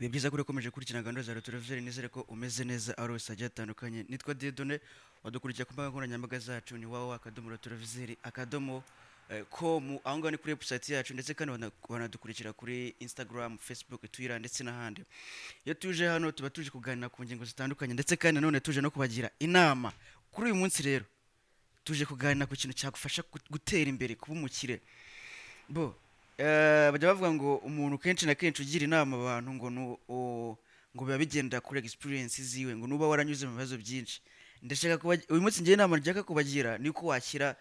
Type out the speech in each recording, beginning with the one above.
byiza ko ukomeje gukurikirana gahunda za televiziyo nizere ko umeze neza aho hose hagiye hatandukanye. Nitwa Dieudonné, wadukurikiye ku mbuga nkoranyambaga zacu ni akadomo televiziyo akadomo com, aho ngaho ni kuri website yacu, ndetse kandi wanadukurikira kuri Instagram, Facebook, Twitter ndetse n'ahandi. Iyo tuje hano tuba tuje kuganira ku ngingo zitandukanye, ndetse kandi nanone tuje no kubagira inama. Kuri uyu munsi rero tuje kuganira ku kintu cyagufasha gutera imbere, kuba umukire. Bajya bavuga ngo umuntu kenshi na kenshi ugira inama abantu ngo biba bigenda kuri experience ziwe, ngo nuba waranyuze mu bibazo byinshi. Ndashaka kuba uyu munsi ngiye inama njyaka kubagira niko wakira,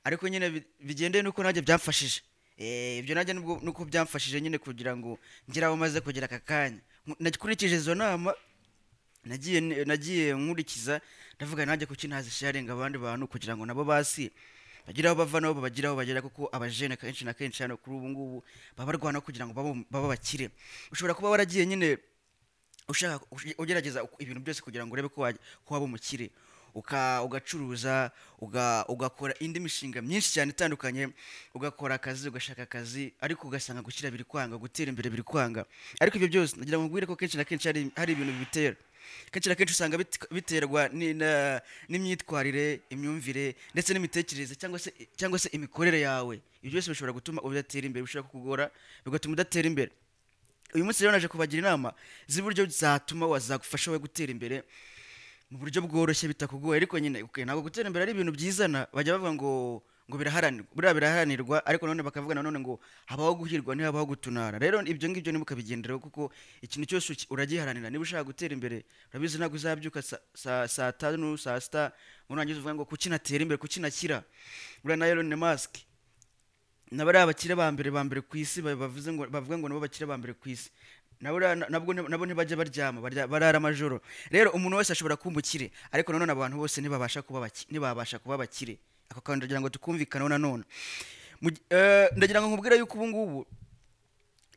ariko nyine bigendeye nuko najye byamfashije. Ibyo najye nuko byamfashije nyine kugira ngo ngira aho maze kugira aka kanya. Nakurikije izo nama, nagiye nkurikiza, ndavuga najye kuki ntazisharinga abandi bantu kugira ngo nabo basi bagiraho bava nabo babagiraho bagera, kuko abajene kenshi na kenshi hano kuri ubu ngubu babarwana kugira ngo baba bakire. Ushobora kuba waragiye nyine ushaka ugerageza ibintu byose kugira ngo urebe ko waba umukire, ugacuruza, ugakora indi mishinga myinshi cyane itandukanye, ugakora akazi, ugashaka akazi, ariko ugasanga gukira biri kwanga, gutera imbere biri kwanga. Ariko ibyo byose nagira ngo mbwire ko kenshi na kenshi hari ibintu bibitera. Kenshi na kenshi usanga biterwa n'imyitwarire, imyumvire ndetse n'imitekerereze cyangwa se imikorere yawe. Ibyo byose bishobora gutuma udatera imbere, bishobora kukugora bigatuma udatera imbere. Uyu munsi rero naje kubagira inama z'uburyo zatuma wazagufasha wowe gutera imbere mu buryo bworoshye bitakugoye. Ariko nyine ntabwo gutera imbere ari ibintu byizana. Bajya bavuga ngo biraharanirwa, ariko none bakavuga nanone ngo habaho guhirwa ntihabaho gutunara. Rero ibyo ngibyo nimukabigenderaho, kuko ikintu cyose uragiharanira. Niba ushaka gutera imbere, urabizi ntabwo uzabyuka saa tanu saa sita urangiza uvuga ngo kuki natera imbere, kuki nakira. Buriya na Elon Musk nabo ari abakire ba mbere ku isi, bavuga ngo nabo bakire ba mbere ku isi. Nabo ntibajya baryama, barara amajoro. Rero umuntu wese ashobora kuba umukire, ariko nanone abantu bose ntibabasha kuba bakire. Ako kandi ndagira ngo tukumvikanaho nanone. Ndagira ngo nkubwire yuko ubu ngubu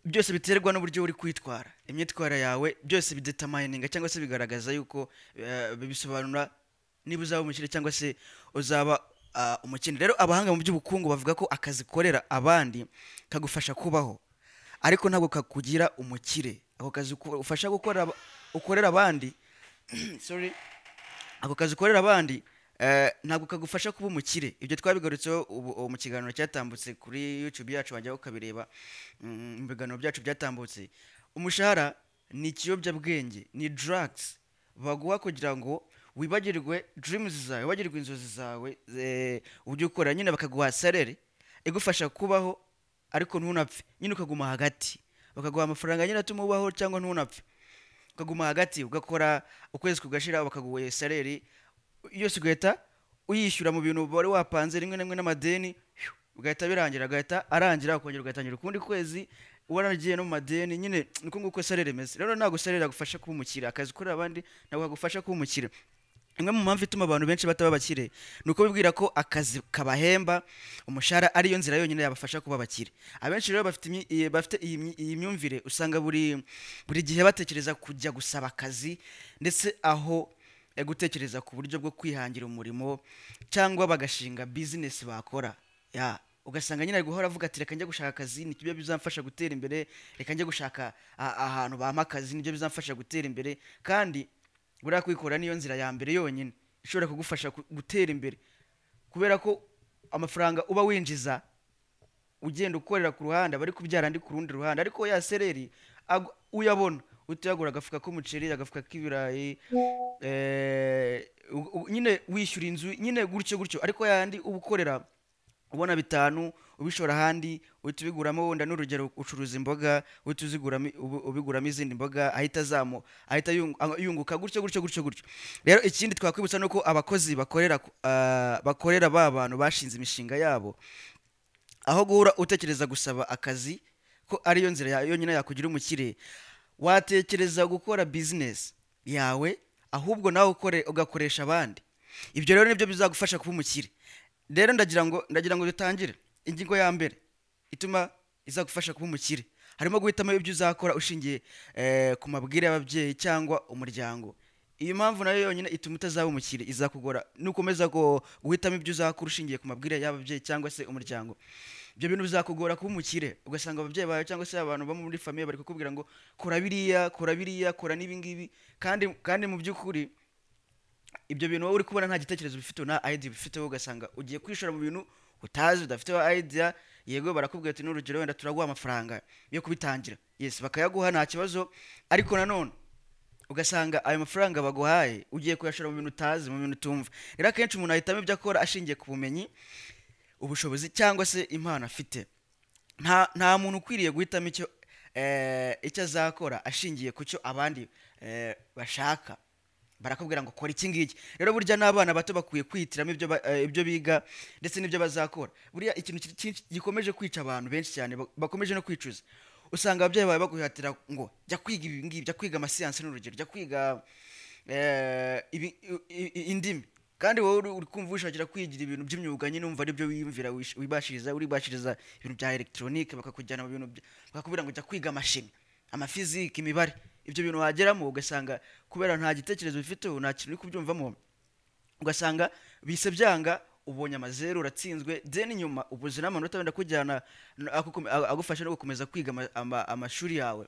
byose biterwa n'uburyo uri kwitwara. Imyitwarire yawe byose bidetermininga cyangwa se bigaragaza yuko bibisobanura niba uzaba umukire cyangwa se uzaba umukene. Rero abahanga mu by'ubukungu bavuga ko akazi korera abandi kagufasha kubaho, ariko ntabwo kakugira umukire. Ako kazi ufasha ukorera abandi ako kazi ukorera abandi ntabwo kagufasha kuba umukire. Ibyo twabigarutseho mu kiganiro cyatambutse kuri YouTube yacu, wajyaho ukabireba mu biganiro byacu byatambutse. Umushahara ni ikiyobyabwenge, ni drugs baguha kugira ngo wibagirwe dreams zawe, wibagirwe inzozi zawe, ujye ukora. Nyine bakaguha salary igufasha kubaho ariko ntunapfe, nyine ukaguma hagati. Bakaguha amafaranga nyine atuma ubaho cyangwa ntunapfe, ukaguma hagati, ugakora ukwezi kugashira, bakaguha salary yose ugahita uyishyura mu bintu wari wapanze, rimwe na rimwe n'amadeni ugahita birangira, agahita arangira, ukongera ugatangira ukundi kwezi waragiye no mu madeni. Nyine niko nguko salary imeze. Rero ntabwo salary agufasha kuba umukire, akazi ukorera abandi ntabwo kagufasha kuba umukire. Imwe mu mpamvu ituma abantu benshi bataba bakire ni uko bibwira ko akazi kabahemba, umushahara ariyo nzira yonyine yabafasha kuba bakire. Abenshi rero bafite iyi myumvire, usanga buri gihe batekereza kujya gusaba akazi, ndetse aho gutekereza ku buryo bwo kwihangira umurimo cyangwa bagashinga business bakora. Ugasanga nyine ari guhora avuga ati reka njye gushaka akazi, nibyo bizamfasha gutera imbere, reka njye gushaka ahantu bampa akazi, nibyo bizamfasha gutera imbere. Kandi buriya kwikora niyo nzira ya mbere yonyine ishobora kugufasha gutera imbere, kubera ko amafaranga uba winjiza ugenda ukorera ku ruhande aba ari kubyara andi ku rundi ruhande. Ariko ya sereri uyabona utuyagura agafuka k'umuceri, agafuka k'ibirayi, nyine wishyura inzu, nyine gutyo. Ariko yandi uba ukorera ubona 5 ubishora ahandi, uhita ubiguramo. Wenda n'urugero ucuruza imboga, uhita ubiguramo izindi mboga, ahita yunguka gutyo. Rero ikindi twakwibutsa nuko abakozi bakorera ba bantu bashinze imishinga yabo, aho guhura utekereza gusaba akazi ko ariyo nzira yonyine yakugira umukire, watekereza gukora business yawe, ahubwo nawe ugakoresha abandi. Ibyo rero nibyo bizagufasha kuba umukire. Rero ndagira ngo dutangire ingingo ya mbere ituma izagufasha kuba umukire. Harimo guhitamo ibyo uzakora ushingiye ku mabwire y'ababyeyi cyangwa umuryango. Iyi mpamvu nayo yonyine ituma utazaba umukire, izakugora nukomeza guhitamo ibyo uzakora ushingiye ku mabwire y'ababyeyi cyangwa se umuryango. ibyo bintu bizakugora kuba umukire, ugasanga ababyeyi bawe cyangwa se abantu bo muri famiye bari kukubwira ngo kora biriya kora biriya kora n'ibi ngibi, kandi mu by'ukuri ibyo bintu wowe uri kubona nta gitekerezo bifite nta idea bifite, ugasanga ugiye kwishora mu bintu utazi udafiteho idea. Yego barakubwira ati n'urugero wenda turaguha amafaranga yo kubitangira, yes bakayaguha nta kibazo, ariko nanone ugasanga ayo mafaranga baguhaye ugiye kuyashora mu bintu utazi, mu bintu utumva. Rero akenshi umuntu ahitamo ibyo akora ashingiye ku bumenyi, ubushobozi cyangwa se impano afite. Nta muntu ukwiriye guhitamo icyo azakora ashingiye ku cyo abandi bashaka, barakubwira ngo kora iki ngiki. Rero burya n'abana bato bakwiye kwihitiramo ibyo biga ndetse n'ibyo bazakora. Buriya ikintu gikomeje kwica abantu benshi cyane bakomeje no kwicuza, usanga ababyeyi bawe baguhatira ngo jya kwiga ibi ngibi, jya kwiga amasiyansi n'urugero, jya kwiga indimi, kandi wowe uri kumva wishakira kwigira ibintu by'imyuga nyine umva aribyo wiyumvira wibashiriza ibintu bya electronique, bakakujyana mu bintu bakakubwira ngo jya kwiga amashini, amafiziki, imibare. Ibyo bintu wageramo ugasanga kubera nta gitekerezo bifite, nta kintu uri kubyumvamo, ugasanga bise byanga, ubonye amazeru uratsinzwe, then nyuma ubuze n'amanota wenda kujyana agufasha no gukomeza kwiga amashuri yawe,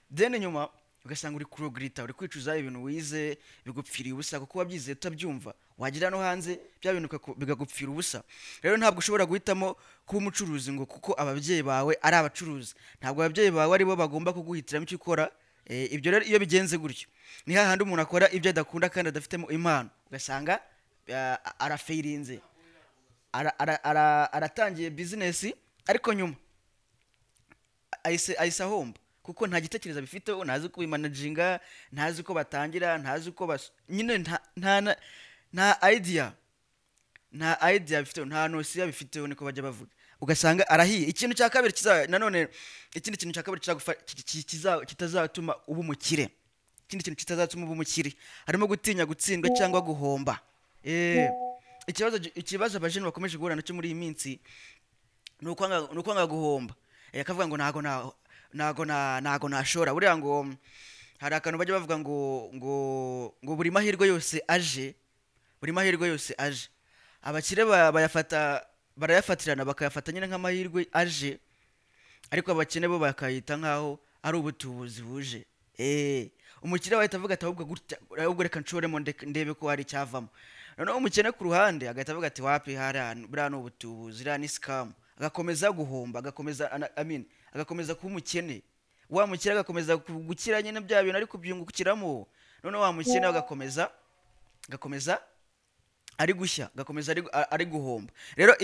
then nyuma ugasanga uri kurogrita, uri kwicuza ibintu wize bigupfiriye ubusa kuko wabyize utabyumva, wagira no hanze bya bintu bigagupfira ubusa. Rero ntabwo ushobora guhitamo kuba umucuruzi ngo kuko ababyeyi bawe ari abacuruzi, ntabwo ababyeyi bawe aribo bagomba kuguhitiramo icyo ukora. Ibyo rero iyo bigenze gutyo ni hahandi umuntu akora ibyo adakunda kandi adafitemo impano, ugasanga arafeirinze, aratangiye bizinesi ariko nyuma ahise ahomba kuko nta gitekerezo bifiteho, ntazi uko bimanaginga, ntazi uko batangira, ntazi uko nyine nta idea bifiteho, nta nosiya bifiteho, niko bajya bavuga. Ugasanga arahiye. Ikintu cya kabiri nanone, ikindi kintu cya kabiri kitazatuma uba umukire, ikindi kintu kitazatuma uba umukire harimo gutinya gutsindwa cyangwa guhomba. Ikibazo abajene bakomeje guhura nacyo muri iyi minsi ni ukwanga guhomba. Akavuga ngo ntago nashora. Buriya ngo hari akantu bajya bavuga ngo buri mahirwe yose aje, abakire barayafatirana bakayafata nyine nk'amahirwe aje, ariko abakene bo bakayita nkaho ari ubutubuzi buje. Umukire wahita avuga ati ahubwo reka nshoremo ndebe ko hari icyavamo. Noneho umukene ku ruhande agahita avuga ati wapi buriya ni ubutubuzi, iriya ni scam, agakomeza guhomba, agakomeza kuba umukene. Wa mukire agakomeza gukira nyine bya bintu ariko byungukiramo, noneho wa mukene agakomeza ari gushya, gakomeza ari guhomba. Rero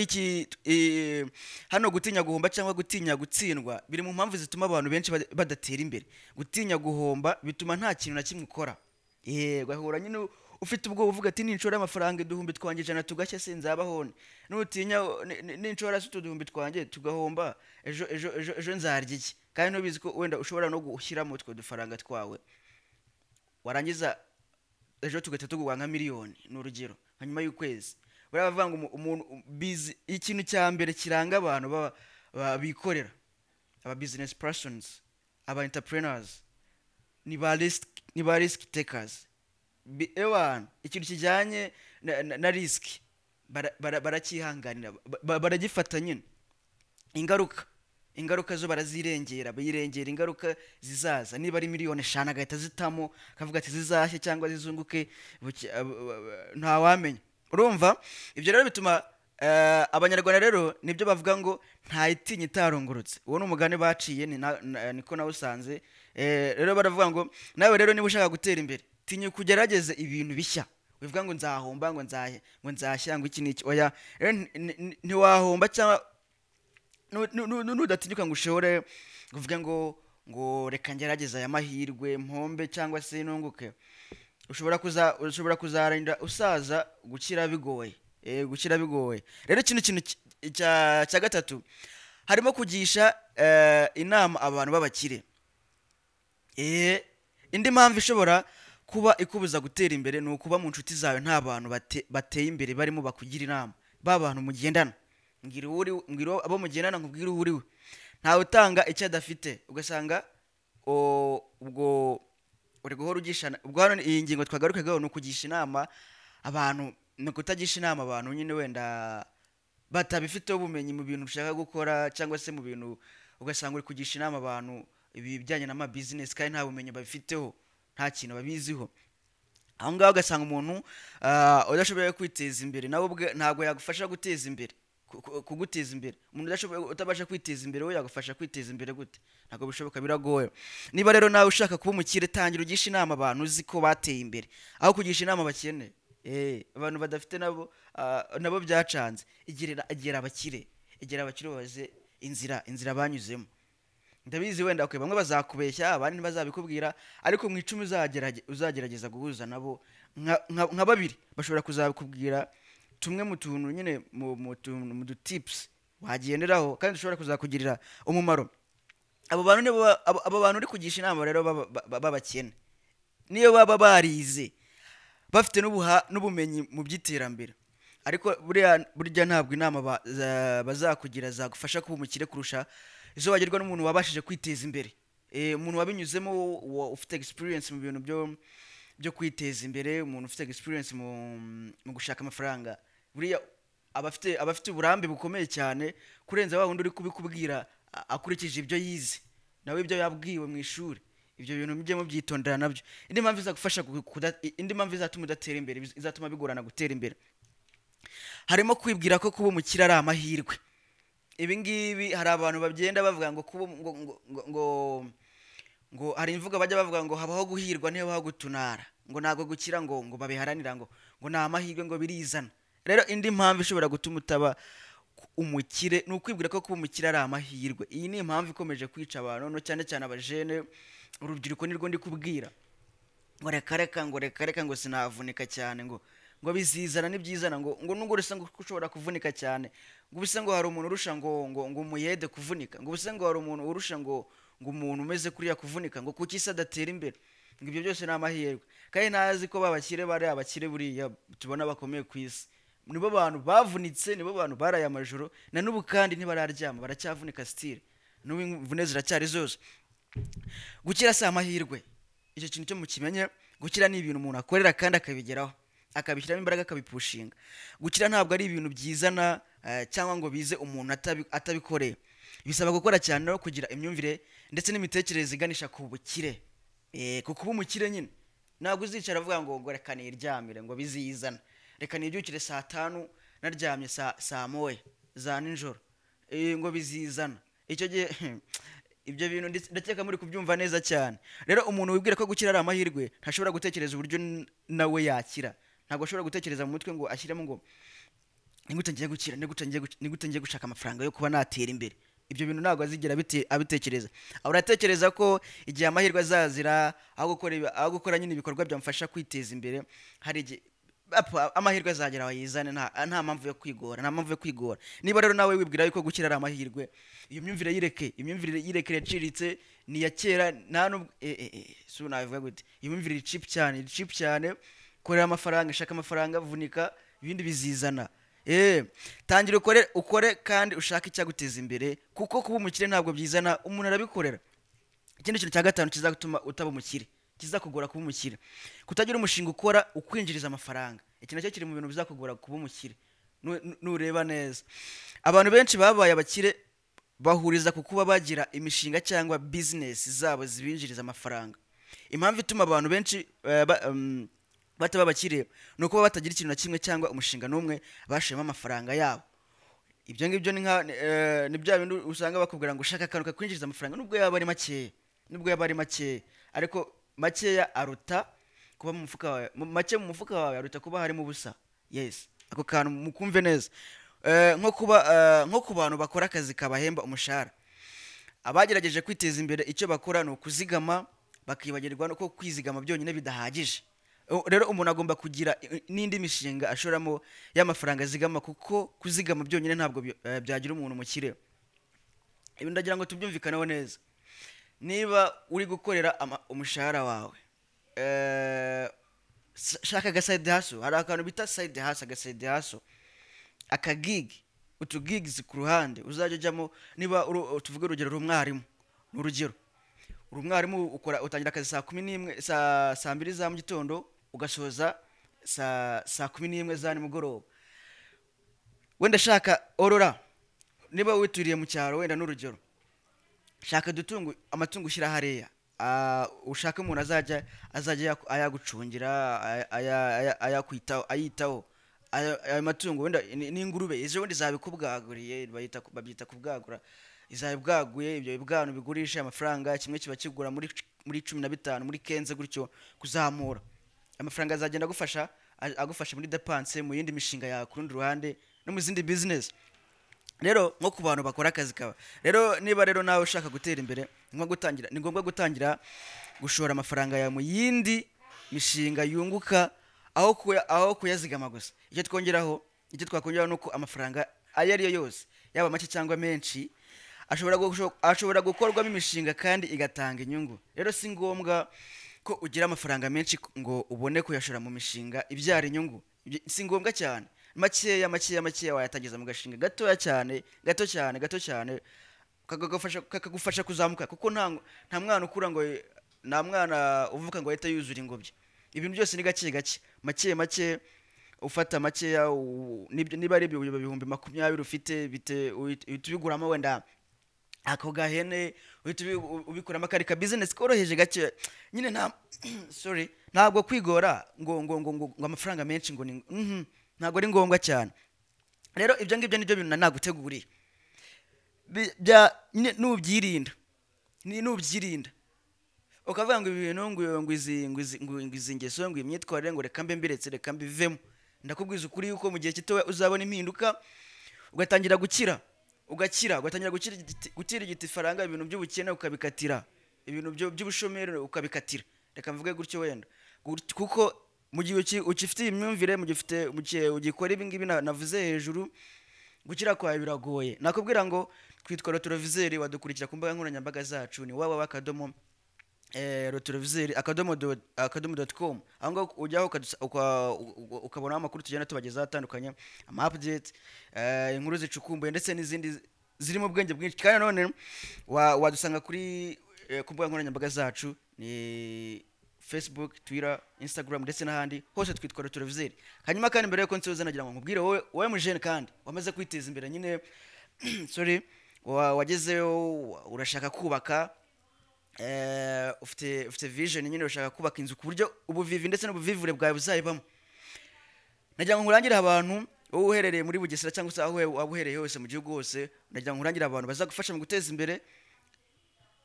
hano gutinya guhomba cyangwa gutinya gutsindwa biri mu mpamvu zituma abantu benshi badatera imbere. Gutinya guhomba bituma nta kintu na kimwe ukora. Gahura nyine ufite ubwo uvuga ati ninshora amafaranga uduhumbi twanjye 100 tugashya sinzabaho, nutinya ninshora se uduhumbi twanjye tugahomba, ejo nzarya iki? Kandi nubizi ko wenda ushobora no gushyiramo utwo dufaranga twawe, warangiza ejo tugahita tuguha nka miliyoni n'urugero hanyuma y'ukwezi. Baravuga ngo umuntu ikintu cya mbere kiranga abantu bikorera, aba business persons, aba entrepreneurs, ni ba risk takers. Ikintu kijyanye na risk barakihanganira, baragifata nyine. Ingaruka zo barazirengera, bayirengera ingaruka zizaza. Niba ari miliyoni 5 agahita zitamo, akavuga ati zizashye cyangwa zizunguke, nta wamenya. Urumva? Ibyo rero bituma abanyarwanda rero nibyo bavuga ngo nta itinya itarongorotse. Uwo ni umugani baciye, niko nawe usanze. Rero baravuga ngo nawe rero niba ushaka gutera imbere, tinya kugerageza ibintu bishya. Uvuga ngo nzahomba, ngo nzashya, ngo iki n'iki. Oya, rero ntiwahomba cyangwa nudatinyuka ngo ushore uvuge ngo reka ngerageza aya mahirwe mpombe cyangwa se nunguke. Ushobora kuzarinda usaza gukira bigoye. Rero kintu cya gatatu harimo kugisha inama abantu b'abakire. Indi mpamvu ishobora kuba ikubuza gutera imbere ni ukuba mu nshuti zawe nta bantu bateye imbere barimo bakugira inama, ba bantu mugendana. Ngiro abo mugendana nkubwira uriwe, ntawe utanga icyo adafite. Ugasanga ubwo uri guhora ugishana. Ubwo hano iyi ngingo twagarukaga no kugisha inama abantu, no kutagisha inama abantu nyine wenda batabifiteho ubumenyi mu bintu ushaka gukora cyangwa se mu bintu ugasanga uri kugisha inama abantu ibi bijyanye n'ama business kandi nta bumenyi babifiteho nta kintu babiziho. Aho ngaho ugasanga umuntu udashoboye kwiteza imbere nawe ubwe ntabwo yagufasha guteza imbere kuguteza imbere. Umuntu udashoboye utabasha kwiteza imbere we yagufasha kwiteza imbere gute? Ntabwo bishoboka, biragoye. Niba rero nawe ushaka kuba umukire, tangira ugisha inama abantu uzi ko bateye imbere aho kugisha inama abakene. Abantu badafite nabo byacanze. Egera abakire, babaze inzira banyuzemo. Ndabizi wenda okay, bamwe bazakubeshya abandi ntibazabikubwira, ariko mu icumi uzagerageza guhuza nabo nka babiri bashobora kuzabikubwira tumwe mu tuntu nyine mu tips wagenderaho kandi ushobora kuzakugirira umumaro. Abo bantu uri kugisha inama rero babakene niyo baba barize bafite n'ubumenyi mu by'iterambere, ariko burya ntabwo inama bazakugira zagufasha kuba umukire kurusha izo wagerwa n'umuntu wabashije kwiteza imbere. Umuntu wabinyuzemo ufite experience mu bintu byo kwiteza imbere, umuntu ufite experience mu gushaka amafaranga, buriya abafite uburambe bukomeye cyane kurenza wa wundi uri kubikubwira akurikije ibyo yize nawe ibyo yabwiwe mu ishuri. Ibyo bintu mujye mubyitondera nabyo. Indi mpamvu izagufasha indi mpamvu izatuma udatera imbere, izatuma bigorana gutera imbere, harimo kwibwira ko kuba umukire ari amahirwe. Ibi ngibi hari abantu bagenda bavuga ngo kuba ngo hari imvugo bajya bavuga ngo habaho guhirwa ntihabaho gutunara, ngo ntabwo gukira ngo babiharanira ngo ni amahirwe ngo birizana. Rero indi mpamvu ishobora gutuma utaba umukire ni ukwibwira ko kuba umukire ari amahirwe. Iyi ni impamvu ikomeje kwica abantu no cyane cyane abajene, urubyiruko nirwo ndi kubwira ngo reka ngo sinavunika cyane ngo bizizana n'ibyizana ngo nubwo urasa ngo ushobora kuvunika cyane ngo ubise ngo hari umuntu urusha ngo umuyede kuvunika, ngo ubise ngo hari umuntu urusha ngo umuntu umeze kuriya kuvunika, ngo kuki se adatera imbere. Ngo ibyo byose ni amahirwe kandi ntazi ko babakire bari abakire buriya tubona bakomeye ku isi nibo bantu bavunitse, nibo bantu baraye amajoro na n'ubu kandi ntibararyama baracyavunika style n'ubu imvune ziracyari zose. Gukira si amahirwe, icyo kintu cyo mukimenye. Gukira ni ibintu umuntu akorera kandi akabigeraho, akabishyiramo imbaraga, akabipushinga. Gukira ntabwo ari ibintu byizana cyangwa ngo bize umuntu atabikoreye. Bisaba gukora cyane no kugira imyumvire ndetse n'imitekerereze iganisha ku bukire. Kuko uba umukire nyine ntabwo uzicara avuga ngo reka niryamire ngo bizizana, reka nibyukire saa 5 naryamye saa moya za nijoro ngo bizizana. Icyo gihe ibyo bintu ndakeka muri kubyumva neza cyane. Rero umuntu wibwira ko gukira ari amahirwe ntashobora gutekereza uburyo nawe yakira. Ntabwo ashobora gutekereza mu mutwe ngo ashyiremo ngo nigute ngiye gukira, nigute ngiye gushaka amafaranga yo kuba natera imbere. Ibyo bintu ntabwo azigera abitekereza. Uratekereza ko igihe amahirwe azazira aho gukora nyine ibikorwa byamfasha kwiteza imbere, hari amahirwe azagera wayizane nta mpamvu yo kwigora. Niba rero nawe wibwira yuko gukira ari amahirwe, iyo myumvire yireke yaciritse ni ya kera. Nta nubwo so navuga gute, iyo myumvire cheap cyane. Korera amafaranga, shaka amafaranga, vunika, ibindi bizizana. Tangira ukore kandi ushaka icyaguteza imbere, kuko kuba umukire ntabwo byizana, umuntu arabikorera. Ikindi kintu cya gatanu kizagutuma utaba umukire, kizakugora kuba umukire, kutagira umushinga ukora ukwinjiriza amafaranga. Iki nacyo kiri mu bintu bizakugora kuba umukire nureba neza. Abantu benshi babaye abakire bahuriza ku kuba bagira imishinga cyangwa business zabo zibinjiriza amafaranga. Impamvu ituma abantu benshi bataba abakire nuko baba batagira ikintu na kimwe cyangwa umushinga n'umwe bashema amafaranga yabo. Ibyo ngibyo ni bya bintu usanga bakubwira ngo ushaka akantu kakwinjiriza amafaranga nubwo yaba ari make, ariko makeya aruta kuba mu mufuka wawe, make mu mufuka wawe aruta kuba harimo ubusa. Yes, ako kantu mukumve neza. Nko ku bantu bakora akazi kabahemba umushahara, abagerageje kwiteza imbere icyo bakora ni ukuzigama, bakibagirwa ko kwizigama byonyine bidahagije. Rero umuntu agomba kugira n'indi mishinga ashoramo y'amafaranga azigama, kuko kuzigama byonyine ntabwo byagira umuntu umukire. Ibi ndagira ngo tubyumvikaneho neza. Niba uri gukorera umushahara wawe, shaka agaside hustle. Hari akantu bita side hustle, agaside hustle, akagig, utugigs ku ruhande uzajya ujyamo. Niba tuvuge urugero rumwarimu, n'urugero urumwarimu ukora utangira akazi saa 11 saa 2 za mu gitondo ugasoza saa 11 za nimugoroba. wenda shaka orora niba wituriye mu cyaro wenda n'urugero shaka dutungu amatungo ushyira hariya ushaka umuntu azajya ayagucungira ayakwitaho ayitaho ayo matungo wenda n'ingurube ejo bundi zabikubwaguriye babyita kubwagura izabibwaguye ibyo bibwana bigurisha amafaranga kimwe kiba kigura muri 15 muri kenze gutyo kuzamura amafaranga azagenda agufasha muri depense mu yindi mishinga ya kurundi ruhande no mu zindi business. Rero nko ku bantu bakora akazi kaba rero niba rero nawe ushaka gutera imbere ni ngombwa gutangira gushora amafaranga ya mu yindi mishinga yunguka aho kuyazigama gusa. Icyo twakongeraho nuko amafaranga ayo ariyo yose yaba make cyangwa menshi ashobora gukorwamo imishinga kandi igatanga inyungu. Rero si ngombwa ko ugira amafaranga menshi ngo ubone kuyashora mu mishinga ibyara inyungu, si ngombwa cyane. Makeya wayatangiza mu gashinga gato cyane kakagufasha kuzamuka, kuko nta mwana ukura ngo nta mwana uvuka ngo ahita yuzura ingobyi. Ibintu byose ni gake make ufata makeya, niba ari ibihumbi 20 ufite ubiguramo wenda ako gahene, ubikuramo akari ka business koroheje gake nyine. Ntabwo kwigora ngo amafaranga menshi ngo ntabwo ari ngombwa cyane. Rero ibyo ngibyo nibyo bintu naguteguriye nubyirinda ukavuga ngo ibintu ngo izi ngeso ngo imyitwarire ngo reka mbe mbiretse reka mbivemo, ndakubwiza ukuri yuko mu gihe gito uzabona impinduka, ugatangira gukira ugatangira gutira igiti faranga, ibintu by'ubukene ukabikatira, ibintu by'ubushomeri ukabikatira, reka mvuge gutyo wenda, kuko mu gihe ukifite imyumvire mu gihe ugikora ibi ngibi navuze hejuru, gukira kwawe biragoye. Nakubwira ngo twitwa Rotorovizeri, wadukurikira ku mbuga nkoranyambaga zacu ni www.rotorovizeri.com. aho ngaho ujyaho ukabona amakuru tugenda tubagezaho atandukanye, ama update, inkuru zicukumbuye ndetse n'izindi ziri mu bwenge bwinshi. Kandi none wadusanga ku mbuga nkoranyambaga zacu ni Facebook, Twitter, Instagram ndetse n'ahandi hose twitwa Rotorovizeri. Hanyuma kandi mbere yuko nsoza nagira ngo nkubwire wowe mujene kandi wamaze kwiteza imbere nyine wagezeyo urashaka kubaka, ufite vision nyine urashaka kubaka inzu ku buryo ubuvivi ndetse n'ubuvivure bwawe buzayibamo. Nagira ngo nkurangire abantu wowe uherereye muri Bugesera cyangwa se aho uherereye hose mu gihugu hose, nagira ngo nkurangire abantu bazagufasha mu guteza imbere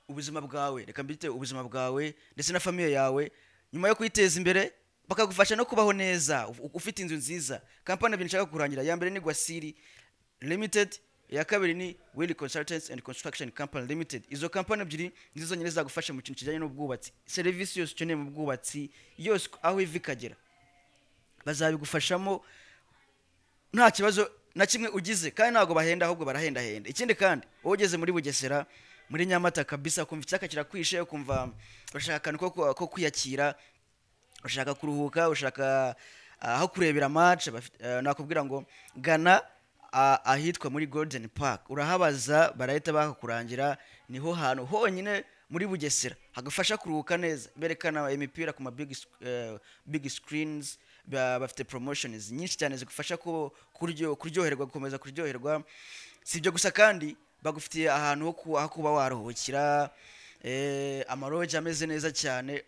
ubuzima bwawe, reka mbite ubuzima bwawe ndetse na famille yawe. Nyuma yo kwiteza imbere bakagufasha no kubaho neza ufite inzu nziza. Kampani ebyiri nshaka kurangira, ya mbere ni Gwasiri Limited, ya kabiri ni Willy Consultants and Construction Company Limited. Izo kampani ebyiri nizo nyine zagufasha mu kintu kijyanye n'ubwubatsi, serivisi yose ukeneye mu bwubatsi yose aho ivi kagera bazabigufashamo nta kibazo na kimwe ugize, kandi ntago bahenda ahubwo barahenda. Ikindi kandi wowe ugeze muri Bugesera muri Nyamata kabisa, kumva icyaka kirakwishe, kumva urashaka akantu ko kwiyakira, urashaka kuruhuka, urashaka aho kurebera match, nakubwira ngo gana ahitwa muri Golden Park, urahabaza barahita bakakurangira. Niho hantu honyine muri Bugesera hagufasha kuruhuka neza, berekana imipira ku big screens, bafite promotions nyinshi cyane zigufasha kuryoherwa, gukomeza kuryoherwa. Si ibyo gusa kandi bagufitiye ahantu ho kuba waruhukira, amaroje ameze neza cyane,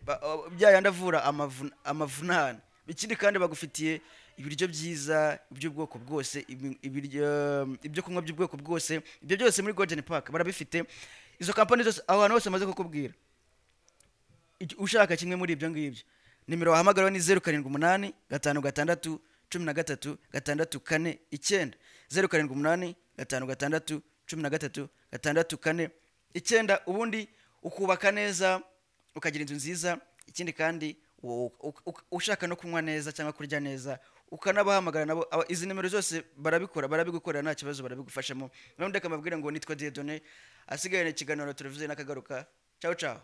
byayandi avura amavunane. Ikindi kandi bagufitiye ibiryo byiza by'ubwoko bwose, ibyo kunywa by'ubwoko bwose, ibyo byose muri Golden Park barabifite. Izo kampani zose aho hantu hose maze kukubwira, ushaka kimwe muri ibyo ngibyo, nimero wahamagara ni 078 56 13 649 078 56 13 649, ubundi ukubaka neza ukagira inzu nziza. Ikindi kandi ushaka no kunywa neza cyangwa kurya neza ukanabahamagara nabo. Izi nimero zose barabigukorera nta kibazo, barabigufashamo. None ndeka mabwira ngo nitwa Dieudonné, asigaye ikiganiro Rotorovizeri nakagaruka. Ciao.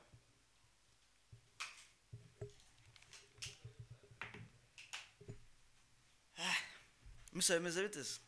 Musa bimeze bite se?